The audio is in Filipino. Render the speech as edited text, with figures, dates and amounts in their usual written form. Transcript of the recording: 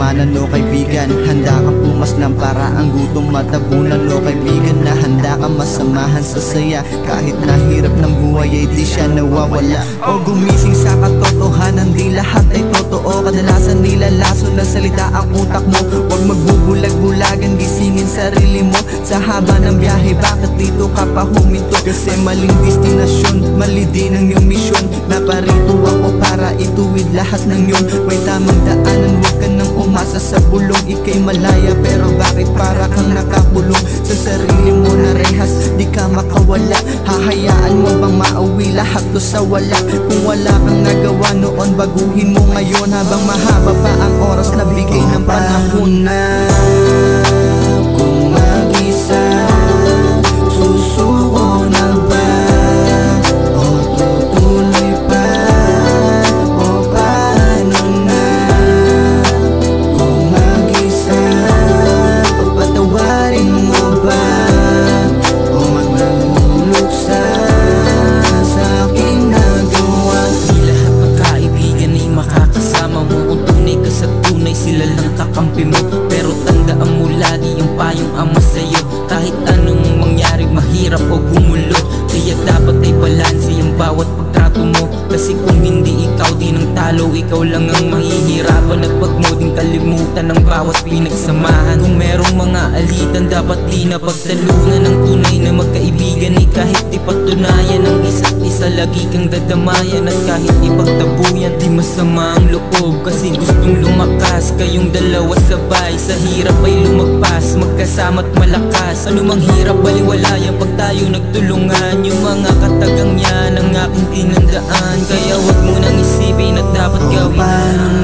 kayamanan o kaibigan. Handa kang pumaslang para ang gutom matabunan o kaibigan, na handa kang masamahan sa saya. Kahit nahirap ng buhay ay di siya nawawala. O gumising sa katotohanan, di lahat ay totoo. Kadalasan nilalaso na salita ang utak mo. Huwag magbubulag-bulagan, gisingin sarili mo. Sa haba ng biyahe, bakit dito ka pa huminto? Kasi maling destinasyon, mali din ang iyong misyon. Naparito ako para ituwid lahat ng yun. May tamang daanan, huwag ka nang umasa sa bulong. Ika'y malaya pero bakit para kang nakakulong sa sarili mo na rehas, di ka makawala. Hahayaan mo bang mauwi lahat to sa wala? Kung wala kang nagawa noon, baguhin mo ngayon habang mahaba pa ang oras na bigay ng panahon. Na kung mag-isa, susuko na ba o tutuloy pa o paano na? Kung mag-isa, papatawarin mo ba o magluluksa sa aking nagawa? Di lahat ng kaibigan ay makakasama mo. Kung tunay ka sa tunay, sila lang kakampi mo. Pero tandaan mo lagi yung payong ama sa'yo. Kahit anong mangyari, mahirap o gumulo, kaya dapat ay balanse yung bawat pagtrato mo. Kasi kung hindi ikaw din ang talo, ikaw lang ang mahihirapan. At wag mo din kalimutan ang bawat pinagsamahan. Kung merong mga alitan, dapat di na pagtalunan. Ang tunay na magkaibigan ay kahit di patunayan ang isa't isa, lagi kang dadamayan. At kahit ipagtabuyan, di masama ang loob, kasi gustong lumakas kayong dalawa sabay. Sa hirap ay lumagpas, magkasama't malakas. Anumang hirap, baliwalayan pag tayo nagtulungan. Yung mga katagang yan ang aking tinandaan, kaya wag mo nang isipin at dapat gawin.